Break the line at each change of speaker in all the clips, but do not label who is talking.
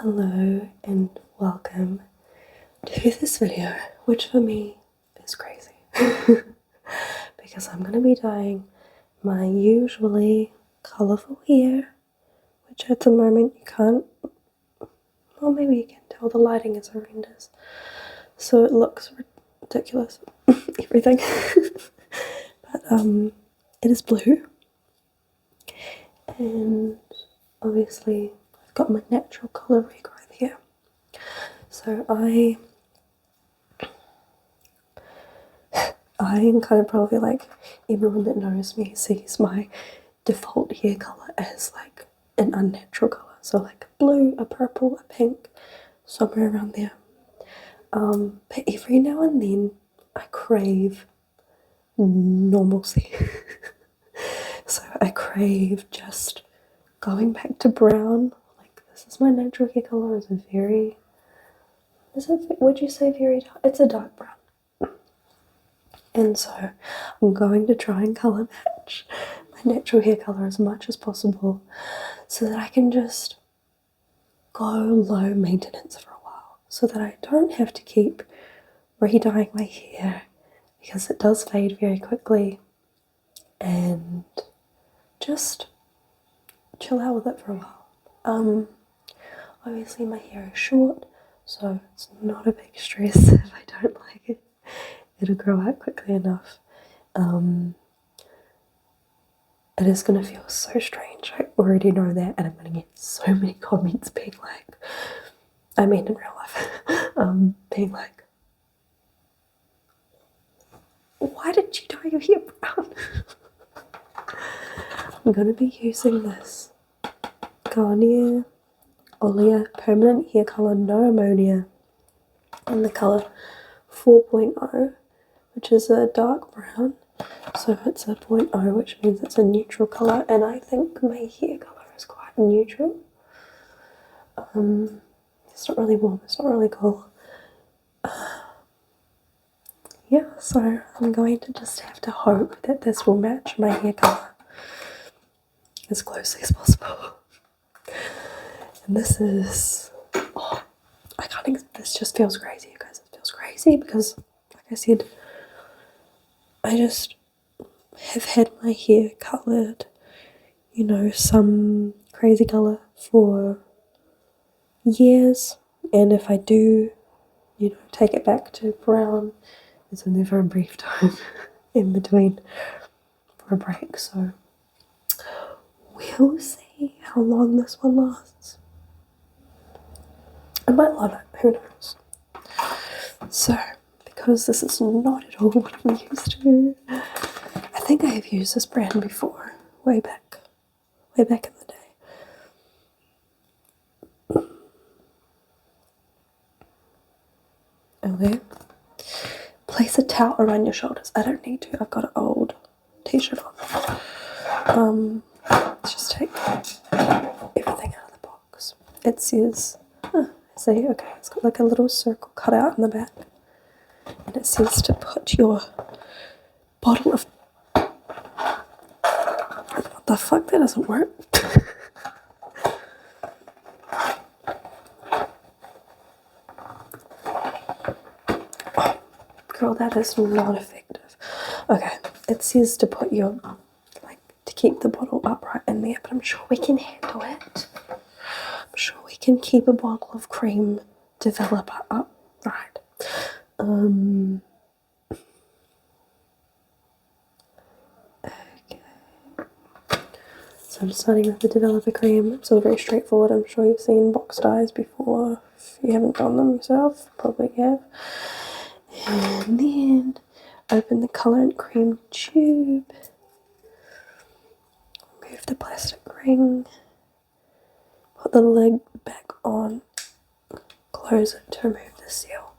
Hello and welcome to this video, which for me is crazy because I'm going to be dyeing my usually colourful hair, which at the moment you can't, well, maybe you can tell the lighting is horrendous, so it looks ridiculous, everything, but it is blue, and obviously I've got my natural colour rig right here. So I am kind of probably like everyone that knows me sees my default hair colour as like an unnatural colour. So like a blue, a purple, a pink, somewhere around there. But every now and then I crave normalcy. So I crave just going back to brown. Like this is my natural hair colour. It's a very, would you say very dark? It's a dark brown. And so I'm going to try and colour match my natural hair colour as much as possible so that I can just go low maintenance for a while, so that I don't have to keep re-dyeing my hair because it does fade very quickly, and just chill out with it for a while. Obviously my hair is short, so it's not a big stress if I don't like it. It'll grow out quickly enough. It is going to feel so strange, I already know that, and I'm going to get so many comments being like, I mean in real life, being like, why did you dye your hair brown? I'm going to be using this Garnier Olia Permanent Hair Colour No Ammonia in the colour 4.0, which is a dark brown. So it's a 0.0, which means it's a neutral colour, and I think my hair colour is quite neutral. It's not really warm, it's not really cold. Yeah, so I'm going to just have to hope that this will match my hair colour as closely as possible. And this is, I can't, this just feels crazy, you guys. It feels crazy because, like I said, I just have had my hair coloured, you know, some crazy colour for years, and if I do, you know, take it back to brown, it's only for a brief time in between for a break, so we'll see how long this one lasts. I might love it, who knows. So, because this is not at all what I'm used to, I think I have used this brand before, way back in the day. Okay. Place a towel around your shoulders. I don't need to, I've got an old t-shirt on. Let's just take everything out of the box. It says, see, okay, it's got like a little circle cut out in the back. And it says to put your bottle of, what the fuck, that doesn't work. Oh, girl, that is not effective. Okay, it says to put your, like, to keep the bottle upright in there, but I'm sure we can handle it. I'm sure we can keep a bottle of cream developer upright. Okay. So I'm starting with the developer cream. It's all very straightforward. I'm sure you've seen box dyes before. If you haven't done them yourself, probably have. And then open the colorant cream tube. Remove the plastic ring. Put the lid back on. Close it to remove the seal.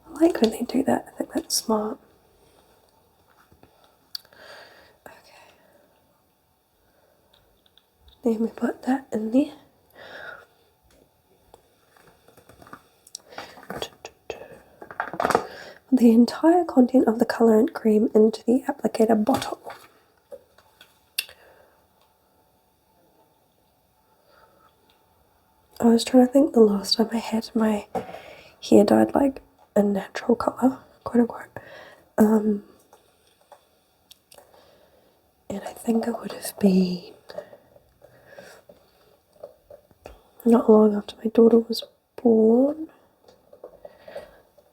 I like when they do that. I think that's smart. Okay. Then we put that in there. The entire content of the colorant cream into the applicator bottle. was trying to think the last time I had my hair dyed like a natural colour, quote unquote. And I think it would have been not long after my daughter was born.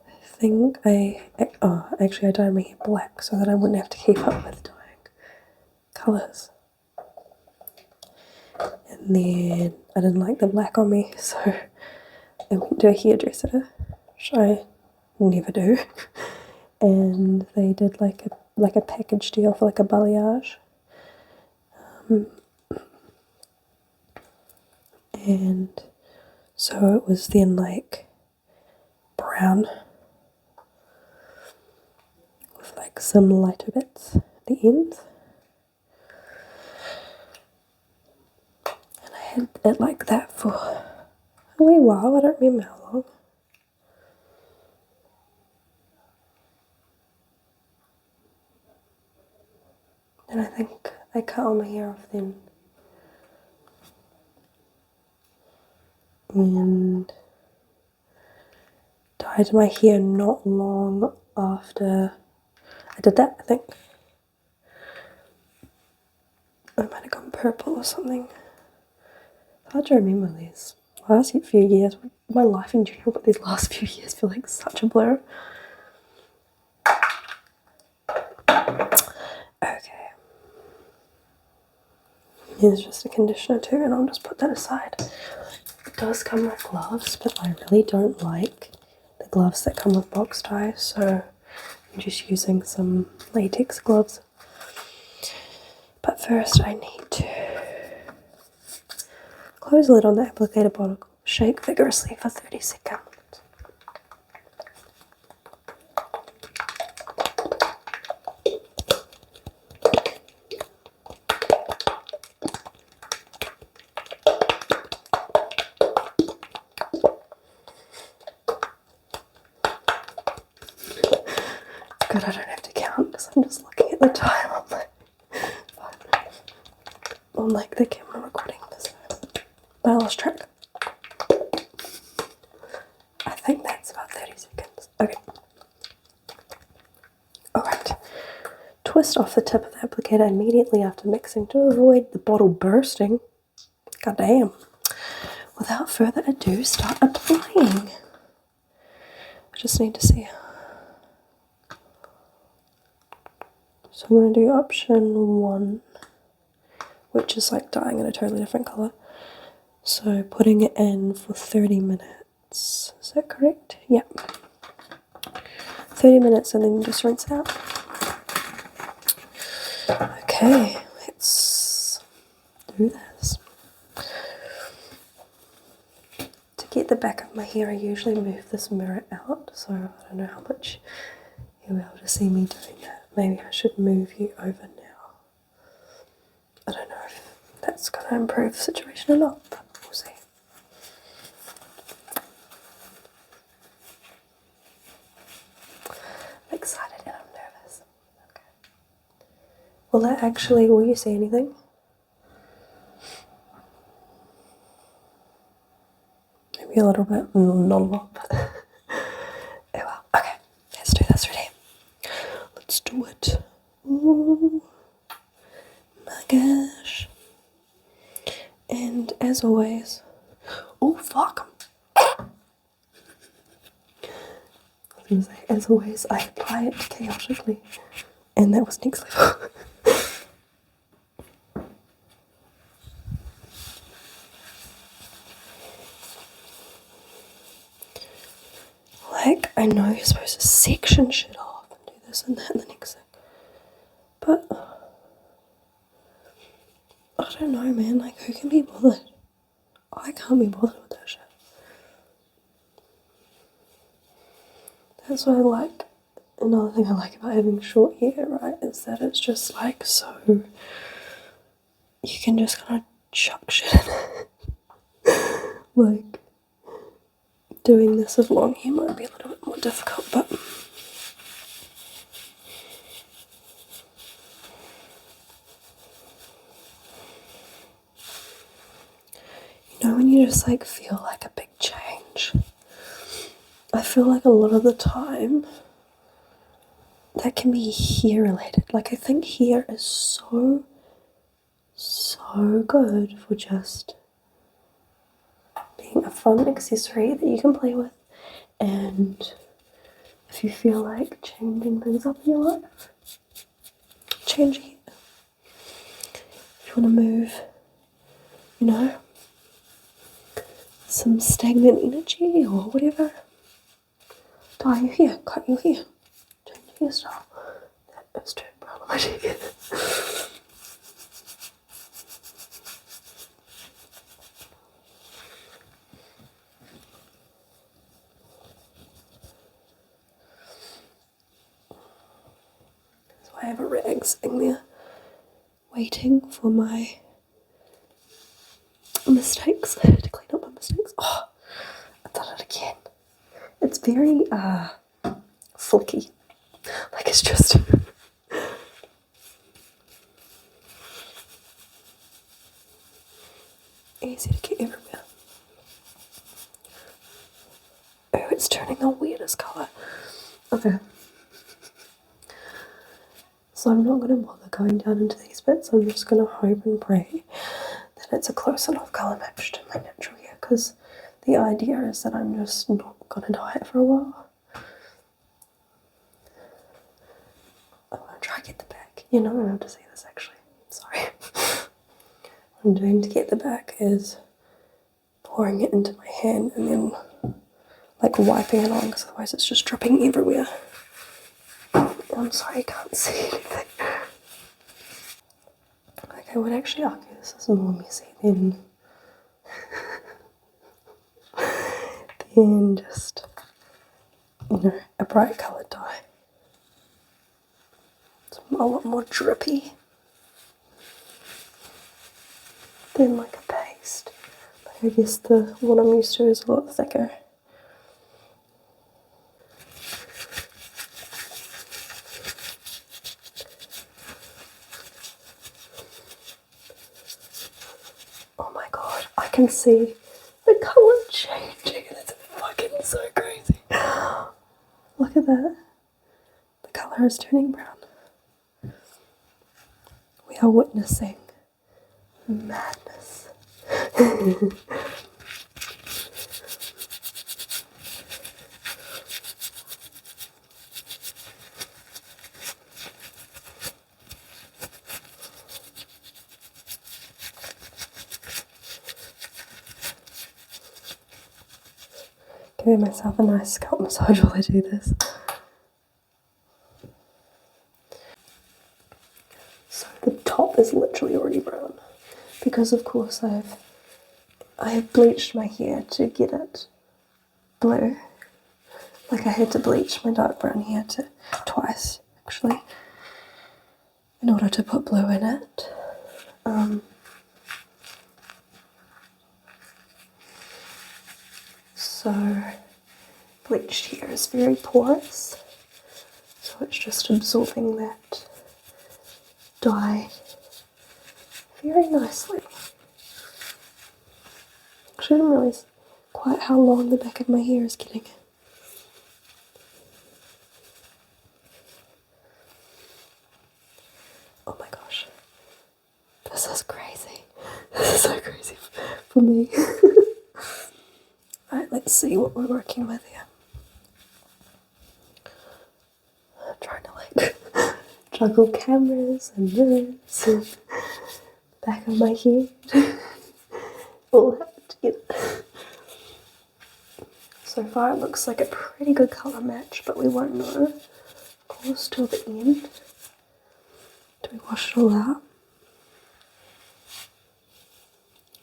I dyed my hair black so that I wouldn't have to keep up with dyeing colours. And then I didn't like the black on me, so I went to a hairdresser, which I never do. And they did like a package deal for like a balayage. And so it was then like brown with like some lighter bits at the ends. And I had it like that for a wee while, I don't remember how long. And I think I cut all my hair off then. And dyed my hair not long after I did that, I think. I might have gone purple or something. Hard to remember these last few years, my life in general, but these last few years feel like such a blur. Okay. Here's just a conditioner too, and I'll just put that aside. It does come with gloves, but I really don't like the gloves that come with box ties, so I'm just using some latex gloves. But first I need to close the lid on the applicator bottle, shake vigorously for 30 seconds. Good, I don't have to count because I'm just looking at the time on my phone. On like the camera recording this time. But I lost track. I think that's about 30 seconds. Okay. Alright. Twist off the tip of the applicator immediately after mixing to avoid the bottle bursting. God damn. Without further ado, start applying. I just need to see. So I'm going to do option 1, which is like dyeing in a totally different colour. So putting it in for 30 minutes. Is that correct? Yep. 30 minutes and then just rinse it out. Okay, let's do this. To get the back of my hair, I usually move this mirror out, so I don't know how much you'll be able to see me doing that. Maybe I should move you over now. I don't know if that's going to improve the situation or not, but we'll see. I'm excited and I'm nervous. Okay. Will you see anything? Maybe a little bit, not a lot, but oh well. Okay, let's do this. Ready? Let's do it. Ooh, my gosh. And as always, oh fuck. As always, I apply it chaotically, and that was next level. Like, I know you're supposed to section shit off and do this and that and the next thing, but I don't know, man. Like, who can be bothered? I can't be bothered with that shit. That's what I like. Another thing I like about having short hair, right, is that it's just like so. You can just kind of chuck shit in it. Like, doing this with long hair might be a little bit more difficult, but you know when when you just like feel like a big change. I feel like a lot of the time that can be hair related. Like I think hair is so good for just being a fun accessory that you can play with, and if you feel like changing things up in your life, change hair. If you want to move, you know, some stagnant energy or whatever, dye your hair, cut your hair, change your hairstyle. That is too problematic. So I have a rag sitting there waiting for my mistakes, to clean up my mistakes. Oh, I've done it again. It's very flicky. Like it's just easy to get everywhere. Oh, it's turning the weirdest colour. Okay. So I'm not going to bother going down into these bits. I'm just going to hope and pray that it's a close enough colour match to my natural hair, because the idea is that I'm just not going to dye it for a while. I'm going to try to get the back. You're not going to be able to see this actually. Sorry. What I'm doing to get the back is pouring it into my hand and then like wiping it on, because otherwise it's just dripping everywhere. I'm sorry, I can't see anything. Okay, I would actually argue this is more messy than just, you know, a bright coloured dye. It's a lot more drippy than like a paste. Like I guess the one I'm used to is a lot thicker. Oh my god, I can see the colour changing. It's fucking so crazy. Look at that. The colour is turning brown. We are witnessing madness. Giving myself a nice scalp massage while I do this. So the top is literally already brown, because of course I have bleached my hair to get it blue. Like I had to bleach my dark brown hair twice actually in order to put blue in it. So bleached hair is very porous, so it's just absorbing that dye very nicely. Actually, I didn't realise quite how long the back of my hair is getting. Oh my gosh, this is crazy. This is so crazy for me. Alright, let's see what we're working with here. I'm trying to like juggle cameras and mirrors and back of my head. All that together. So far it looks like a pretty good colour match, but we won't know, of course, till the end. Do we wash it all out?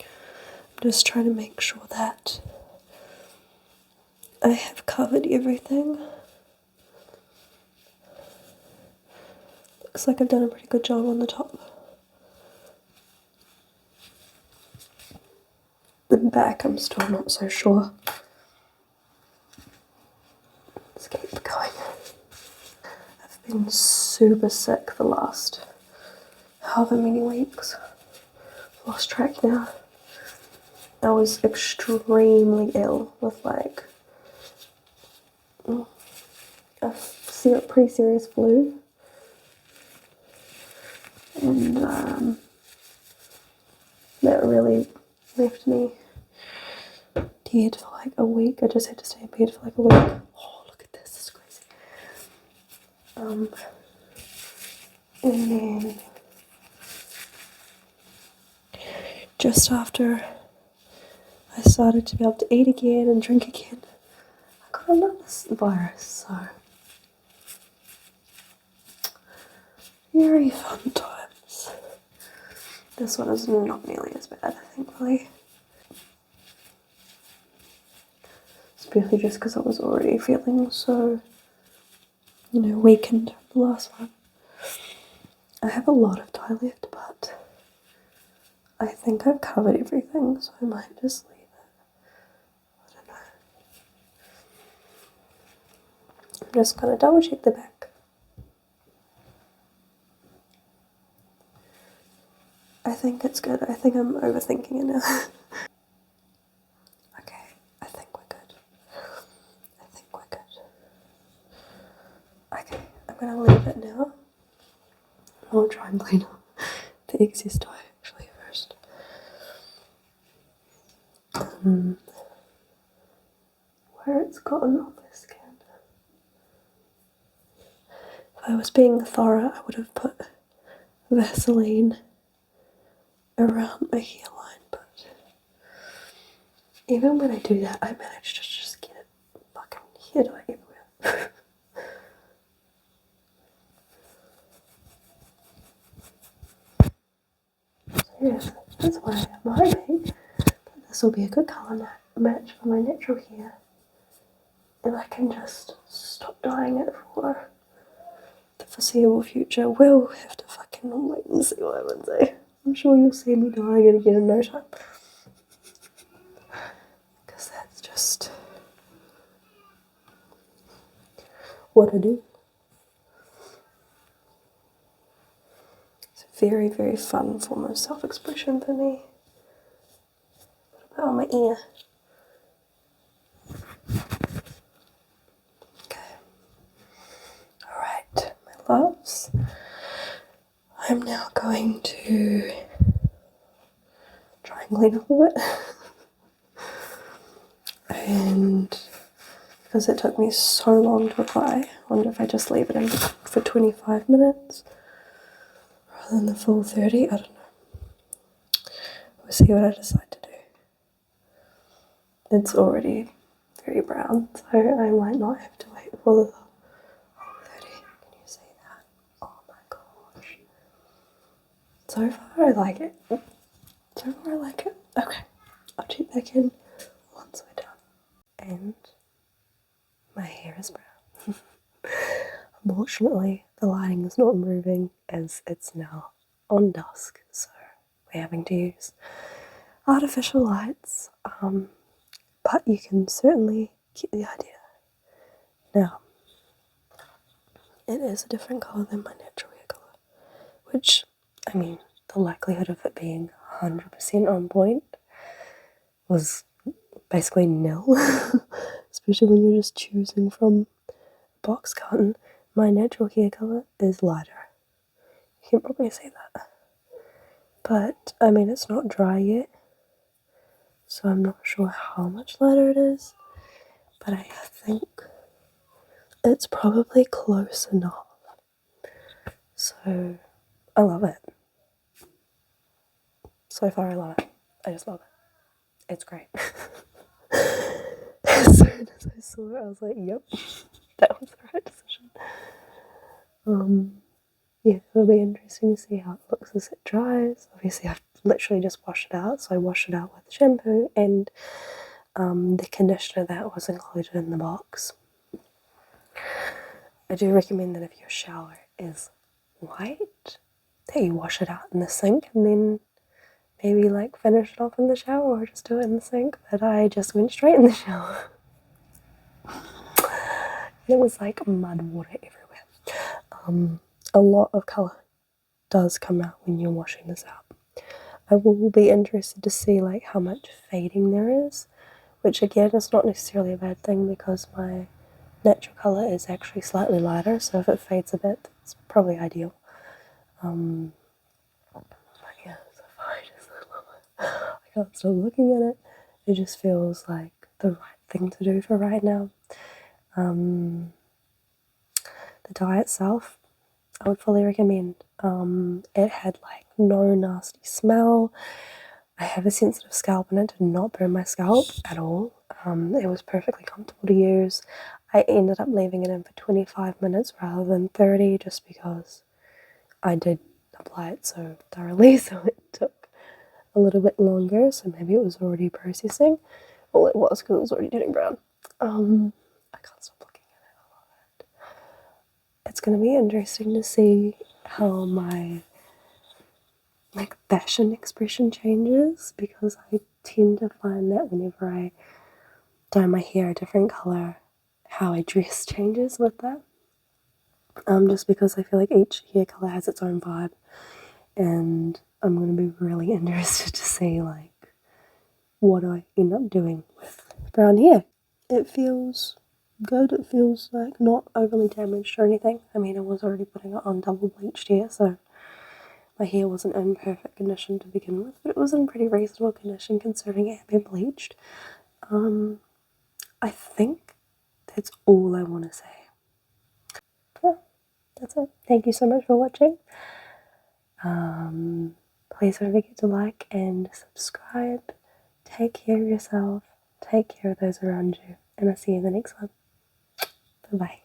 I'm just trying to make sure that I have covered everything. Looks like I've done a pretty good job on the top. The back I'm still not so sure. Let's keep going. I've been super sick the last however many weeks. Lost track now. I was extremely ill with like a pretty serious flu, and that really left me dead for like a week. I just had to stay in bed for like a week. Oh, look at this, this is crazy. And then just after I started to be able to eat again and drink again, I got another virus, so very fun times. This one is not nearly as bad, thankfully. Especially just because I was already feeling so, weakened from the last one. I have a lot of dye left, but I think I've covered everything, so I might just leave it. I don't know. I'm just going to double check the back. I think it's good. I think I'm overthinking it now. Okay, I think we're good. Okay, I'm going to leave it now. I'll try and clean up the excess dye actually first. Where it's gotten off the skin. If I was being thorough, I would have put Vaseline around my hairline, but even when I do that, I manage to just get it fucking hair dye everywhere. So yeah, that's why I'm hoping that this will be a good colour match for my natural hair, and I can just stop dyeing it for the foreseeable future. We'll have to fucking wait and see what happens, eh? I'm sure you'll see me dyeing it again in no time. Because that's just what I do. It's a very, very fun form of self-expression for me. What about my ear? Okay. Alright, my loves. I'm now going to try and clean up a bit. And because it took me so long to apply, I wonder if I just leave it in for 25 minutes rather than the full 30. I don't know. We'll see what I decide to do. It's already very brown, so I might not have to wait for the whole 30. Can you see that? Oh my gosh. So far I like it. Okay, I'll check back in once we're done. And my hair is brown. Unfortunately, the lighting is not improving as it's now on dusk, so we're having to use artificial lights, but you can certainly get the idea. Now, it is a different colour than my natural hair colour, which, I mean, the likelihood of it being 100% on point was basically nil, especially when you're just choosing from a box carton. My natural hair colour is lighter. You can probably see that. But, I mean, it's not dry yet, so I'm not sure how much lighter it is, but I think it's probably close enough. So, I love it. So far, I love it. I just love it. It's great. As soon as I saw it, I was like, yep, that was the right decision. Yeah, it'll be interesting to see how it looks as it dries. Obviously, I've literally just washed it out, so I washed it out with shampoo and the conditioner that was included in the box. I do recommend that if your shower is white, that you wash it out in the sink and then maybe like finish it off in the shower or just do it in the sink, but I just went straight in the shower. It was like mud water everywhere. A lot of colour does come out when you're washing this out. I will be interested to see like how much fading there is, which again is not necessarily a bad thing because my natural colour is actually slightly lighter, so if it fades a bit, it's probably ideal. But yeah, so far I can't stop looking at it. It just feels like the right thing to do for right now. The dye itself, I would fully recommend. It had like no nasty smell. I have a sensitive scalp and it did not burn my scalp at all. It was perfectly comfortable to use. I ended up leaving it in for 25 minutes rather than 30 just because I did apply it so thoroughly, so it took a little bit longer, so maybe it was already processing. Well, it was because it was already turning brown. I can't stop looking at it. I love it. It's going to be interesting to see how my like fashion expression changes, because I tend to find that whenever I dye my hair a different colour, how I dress changes with that. Just because I feel like each hair colour has its own vibe, and I'm going to be really interested to see like what I end up doing with brown hair. It feels good. It feels like not overly damaged or anything. I mean, I was already putting it on double bleached hair, so my hair wasn't in perfect condition to begin with, but it was in pretty reasonable condition considering it had been bleached. I think that's all I want to say. Yeah, that's it. Thank you so much for watching. Please don't forget to like and subscribe. Take care of yourself. Take care of those around you. And I'll see you in the next one. Bye-bye.